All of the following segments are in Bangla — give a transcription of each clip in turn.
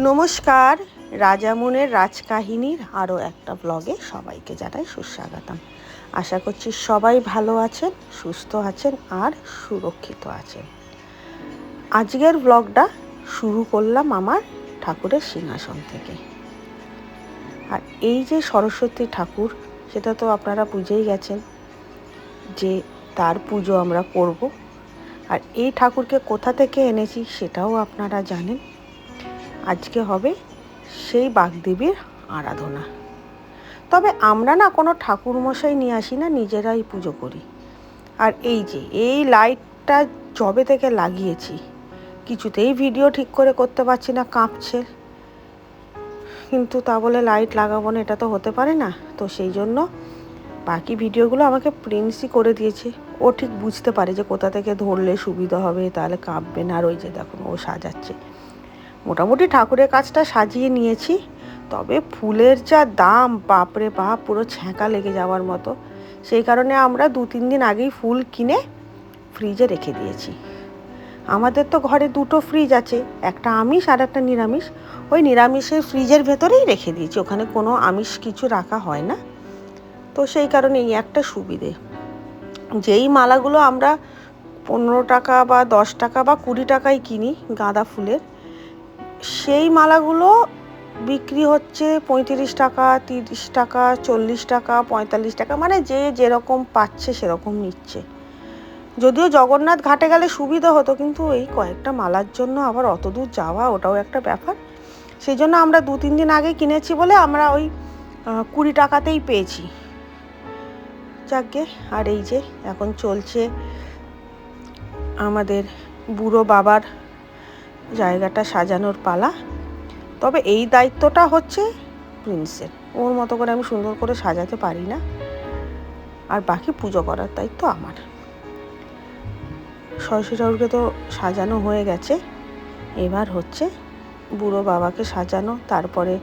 নমস্কার, রাজামনের রাজকাহিনীর আরও একটা ব্লগে সবাইকে জানাই সুস্বাগতম। আশা করছি সবাই ভালো আছেন, সুস্থ আছেন আর সুরক্ষিত আছেন। আজকের ব্লগটা শুরু করলাম আমার ঠাকুরের সিংহাসন থেকে। আর এই যে সরস্বতী ঠাকুর, সেটা তো আপনারা বুঝেই গেছেন যে তার পুজো আমরা করব। আর এই ঠাকুরকে কোথা থেকে এনেছি সেটাও আপনারা জানেন। আজকে হবে সেই বাগদেবীর আরাধনা। তবে আমরা না কোনো ঠাকুরমশাই নিয়ে আসি না, নিজেরাই পুজো করি। আর এই যে এই লাইটটা যবে থেকে লাগিয়েছি, কিছুতেই ভিডিও ঠিক করে করতে পারছি না, কাঁপছে। কিন্তু তা বলে লাইট লাগাবো না, এটা তো হতে পারে না। তো সেই জন্য বাকি ভিডিওগুলো আমাকে প্রিন্সই করে দিয়েছে। ও ঠিক বুঝতে পারে যে কোথা থেকে ধরলে সুবিধা হবে, তাহলে কাঁপবে না। আর ওই যে দেখুন, ও সাজাচ্ছে। মোটামুটি ঠাকুরের কাজটা সাজিয়ে নিয়েছি। তবে ফুলের যা দাম, বাপরে বাপ, পুরো ছ্যাঁকা লেগে যাওয়ার মতো। সেই কারণে আমরা 2-3 দিন আগেই ফুল কিনে ফ্রিজে রেখে দিয়েছি। আমাদের তো ঘরে 2টো ফ্রিজ আছে, একটা আমিষ আর একটা নিরামিষ। ওই নিরামিষের ফ্রিজের ভেতরেই রেখে দিয়েছি, ওখানে কোনো আমিষ কিছু রাখা হয় না। তো সেই কারণে এই একটা সুবিধে। যেই মালাগুলো আমরা 15 টাকা বা 10 টাকা বা 20 টাকায় কিনি গাঁদা ফুলের, সেই মালাগুলো বিক্রি হচ্ছে 35 টাকা, 30 টাকা, 40 টাকা, 45 টাকা, মানে যে যেরকম পাচ্ছে সেরকম নিচ্ছে। যদিও জগন্নাথ ঘাটে গেলে সুবিধা হতো, কিন্তু এই কয়েকটা মালার জন্য আবার অত দূর যাওয়া, ওটাও একটা ব্যাপার। সেই জন্য আমরা 2-3 দিন আগে কিনেছি বলে আমরা ওই 20 টাকাতেই পেয়েছি। যাকে। আর এই যে এখন চলছে আমাদের বুড়ো বাবার জায়গাটা সাজানোর পালা। তবে এই দায়িত্বটা হচ্ছে প্রিন্সের। ওর মতো করে আমি সুন্দর করে সাজাতে পারি না। আর বাকি পুজো করার দায়িত্ব আমার। সরস্বতী ঠাকুরকে তো সাজানো হয়ে গেছে, এবার হচ্ছে বুড়ো বাবাকে সাজানো, তারপরে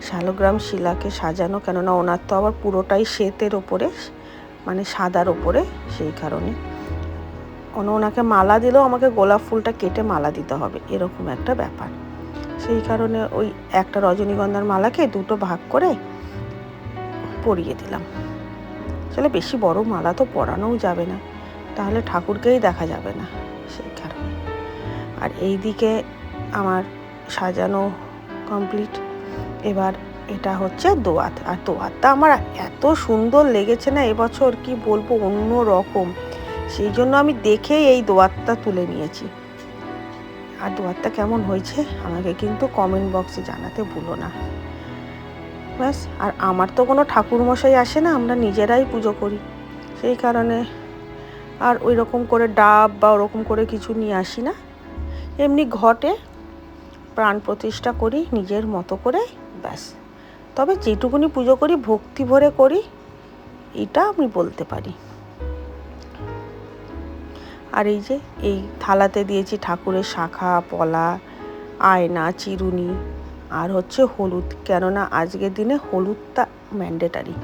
শালগ্রাম শিলাকে সাজানো। কেননা ওনার তো আবার পুরোটাই শ্বেতের ওপরে, মানে সাদার ওপরে, সেই কারণে ওনাকে মালা দিলেও আমাকে গোলাপ ফুলটা কেটে মালা দিতে হবে, এরকম একটা ব্যাপার। সেই কারণে ওই একটা রজনীগন্ধার মালাকে 2টো ভাগ করে পরিয়ে দিলাম। আসলে বেশি বড় মালা তো পরানোও যাবে না, তাহলে ঠাকুরকেই দেখা যাবে না, সেই কারণে। আর এই দিকে আমার সাজানো কমপ্লিট। এবার এটা হচ্ছে দোয়াত। আর দোয়াতটা আমার এত সুন্দর লেগেছে না এবছর, কি বলবো, অন্য রকম। সেই জন্য আমি দেখেই এই দোয়াতটা তুলে নিয়েছি। আর দোয়াতটা কেমন হয়েছে আমাকে কিন্তু কমেন্ট বক্সে জানাতে ভুলো না। ব্যাস। আর আমার তো কোনো ঠাকুরমশাই আসে না, আমরা নিজেরাই পুজো করি। সেই কারণে আর ওই রকম করে ডাব বা ওরকম করে কিছু নিয়ে আসি না। এমনি ঘটে প্রাণ প্রতিষ্ঠা করি নিজের মতো করে, ব্যাস। তবে যেটুকুনি পুজো করি ভক্তি ভরে করি, এটা আমি বলতে পারি। আর এই যে এই থালাতে দিয়েছি ঠাকুরের শাখা, পলা, আয়না, চিরুনি আর হচ্ছে হলুদ। কেননা আজকের দিনে হলুদটা ম্যান্ডেটারি।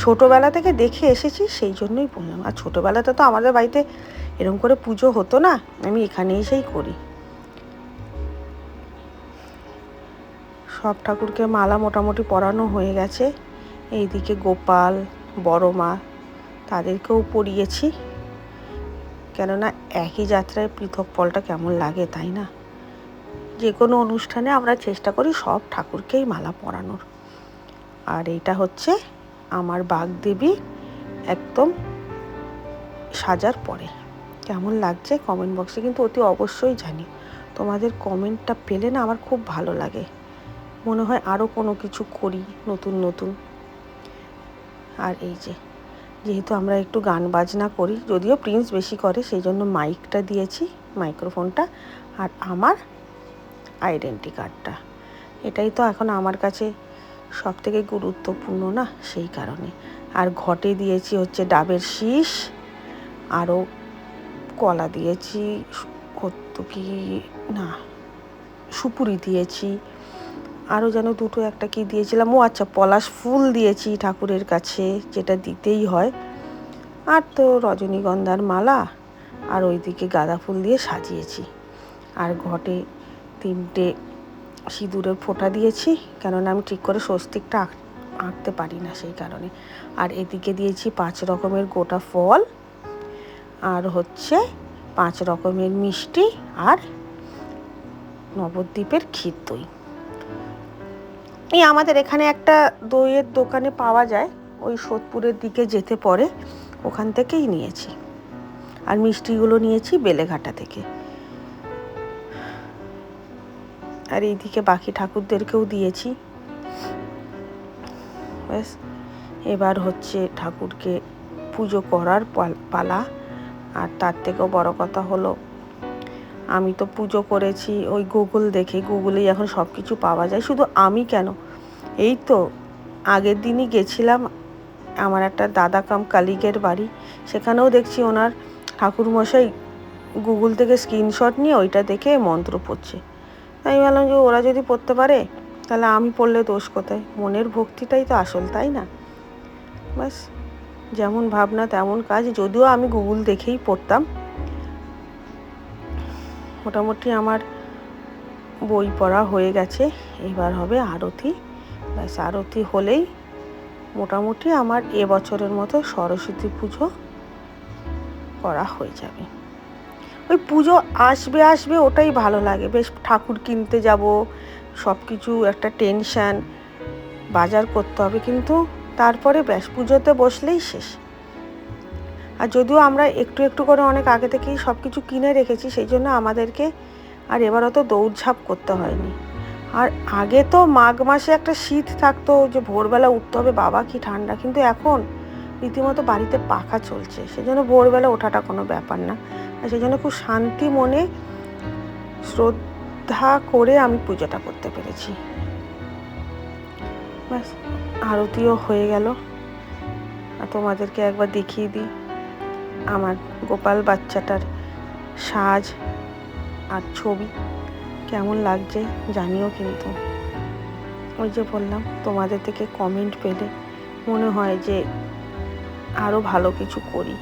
ছোটোবেলা থেকে দেখে এসেছি, সেই জন্যই বললাম। আর ছোটোবেলাতে তো আমাদের বাড়িতে এরকম করে পুজো হতো না, আমি এখানে এসেই করি। সব ঠাকুরকে মালা মোটামুটি পরানো হয়ে গেছে। এইদিকে গোপাল, বড় মা, তাদেরকেও পরিয়েছি। কেননা একই যাত্রায় পৃথক ফলটা কেমন লাগে, তাই না? যে কোনো অনুষ্ঠানে আমরা চেষ্টা করি সব ঠাকুরকেই মালা পরানোর। আর এইটা হচ্ছে আমার বাগদেবী একদম সাজার পরে। কেমন লাগছে কমেন্ট বক্সে কিন্তু অতি অবশ্যই জানি। তোমাদের কমেন্টটা পেলে না আমার খুব ভালো লাগে, মনে হয় আরও কোনো কিছু করি নতুন নতুন। আর এই যে যেহেতু আমরা একটু গান বাজনা করি, যদিও প্রিন্স বেশি করে, সেই জন্য মাইকটা দিয়েছি, মাইক্রোফোনটা। আর আমার আইডেন্টি কার্ডটা, এটাই তো এখন আমার কাছে সব থেকে গুরুত্বপূর্ণ না, সেই কারণে। আর ঘটে দিয়েছি হচ্ছে ডাবের শীষ, আরও কলা দিয়েছি, কত কি না, সুপুরি দিয়েছি, আরও যেন 2টো একটা কি দিয়েছিলাম, ও আচ্ছা, পলাশ ফুল দিয়েছি ঠাকুরের কাছে, যেটা দিতেই হয়। আর তো রজনীগন্ধার মালা আর ওইদিকে গাঁদা ফুল দিয়ে সাজিয়েছি। আর ঘটে 3টে সিঁদুরের ফোঁটা দিয়েছি, কেননা আমি ঠিক করে স্বস্তিকটা আঁকতে পারি না সেই কারণে। আর এদিকে দিয়েছি 5 রকমের গোটা ফল, আর হচ্ছে 5 রকমের মিষ্টি, আর নবদ্বীপের ক্ষীর দই। এই আমাদের এখানে একটা দইয়ের দোকানে পাওয়া যায়, ওই সোদপুরের দিকে যেতে পড়ে, ওখান থেকেই নিয়েছি। আর মিষ্টিগুলো নিয়েছি বেলেঘাটা থেকে। আর এইদিকে বাকি ঠাকুরদেরকেও দিয়েছি। ব্যাস, এবার হচ্ছে ঠাকুরকে পুজো করার পালা। আর তার থেকেও বড় কথা হলো, আমি তো পুজো করেছি ওই গুগল দেখে, গুগলেই এখন সব কিছু পাওয়া যায়। শুধু আমি কেন, এই তো আগের দিনই গেছিলাম আমার একটা দাদা কাম কালিগের বাড়ি, সেখানেও দেখছি ওনার ঠাকুরমশাই গুগল থেকে স্ক্রিনশট নিয়ে ওইটা দেখে মন্ত্র পড়ছে। আমি ভাবলাম যে ওরা যদি পড়তে পারে তাহলে আমি পড়লে দোষ কোথায়? মনের ভক্তিটাই তো আসল, তাই না? ব্যাস, যেমন ভাবনা তেমন কাজ। যদিও আমি গুগল দেখেই পড়তাম। মোটামুটি আমার বই পড়া হয়ে গেছে, এবার হবে আরতি। ব্যাস, আরতি হলেই মোটামুটি আমার এবছরের মতো সরস্বতী পুজো করা হয়ে যাবে। ওই পুজো আসবে আসবে ওটাই ভালো লাগে, বেশ ঠাকুর কিনতে যাব, সব কিছু একটা টেনশান, বাজার করতে হবে, কিন্তু তারপরে ব্যাস পুজোতে বসলেই শেষ। আর যদিও আমরা একটু একটু করে অনেক আগে থেকেই সব কিছু কিনে রেখেছি, সেই জন্য আমাদেরকে আর এবার অত দৌড়ঝাঁপ করতে হয়নি। আর আগে তো মাঘ মাসে একটা শীত থাকতো, যে ভোরবেলা উঠতে হবে, বাবা কি ঠান্ডা, কিন্তু এখন রীতিমতো বাড়িতে পাখা চলছে, সেজন্য ভোরবেলা ওঠাটা কোনো ব্যাপার না। আর সেই জন্য খুব শান্তি মনে শ্রদ্ধা করে আমি পুজোটা করতে পেরেছি। ব্যাস, আরতিও হয়ে গেল। আর তোমাদেরকে একবার দেখিয়ে দিই আমার গোপাল বাচ্চাটার সাজ আর ছবি কেমন লাগছে জানিও কিন্তু। ওই যে বললাম, তোমাদের থেকে কমেন্ট পেলে মনে হয় যে আরও ভালো কিছু করি।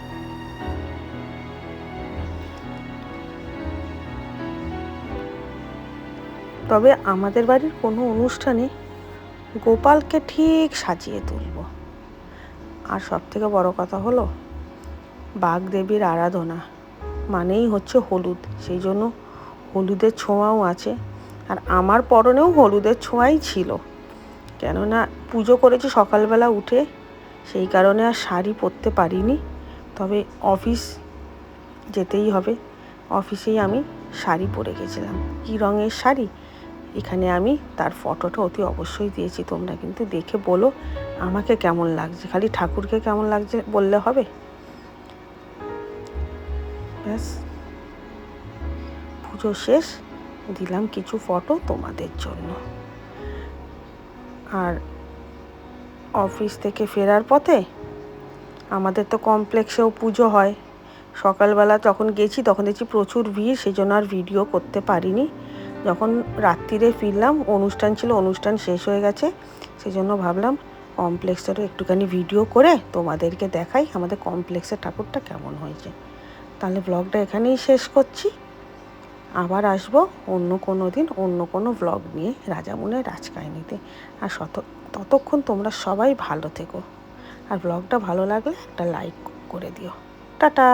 তবে আমাদের বাড়ির কোনো অনুষ্ঠানে গোপালকে ঠিক সাজিয়ে তুলব। আর সবথেকে বড় কথা হলো, বাগদেবীর আরাধনা মানেই হচ্ছে হলুদ, সেই জন্য হলুদের ছোঁয়াও আছে। আর আমার পরনেও হলুদের ছোঁয়াই ছিল, কেননা পুজো করেছি সকালবেলা উঠে, সেই কারণে আর শাড়ি পরতে পারিনি। তবে অফিস যেতেই হবে, অফিসেই আমি শাড়ি পরে গেছিলাম। কী রঙের শাড়ি, এখানে আমি তার ফটোটা অতি অবশ্যই দিয়েছি, তোমরা কিন্তু দেখে বলো আমাকে কেমন লাগছে, খালি ঠাকুরকে কেমন লাগছে বললে হবে। ব্যাস, পুজো শেষ, দিলাম কিছু ফটো তোমাদের জন্য। আর অফিস থেকে ফেরার পথে আমাদের তো কমপ্লেক্সেও পুজো হয়, সকালবেলা যখন গেছি তখন দেখছি প্রচুর ভিড়, সেই জন্য আর ভিডিও করতে পারিনি। যখন রাত্রিরে ফিরলাম অনুষ্ঠান ছিল, অনুষ্ঠান শেষ হয়ে গেছে, সেই জন্য ভাবলাম কমপ্লেক্সটারও একটুখানি ভিডিও করে তোমাদেরকে দেখাই আমাদের কমপ্লেক্সের ঠাকুরটা কেমন হয়েছে। তাহলে ব্লগটা এখানেই শেষ করছি, আবার আসবো অন্য কোনো দিন অন্য কোনো ব্লগ নিয়ে রাজামুনের রাজকাহিনীতে। আর ততক্ষণ তোমরা সবাই ভালো থেকো, আর ব্লগটা ভালো লাগলে একটা লাইক করে দিও। টাটা।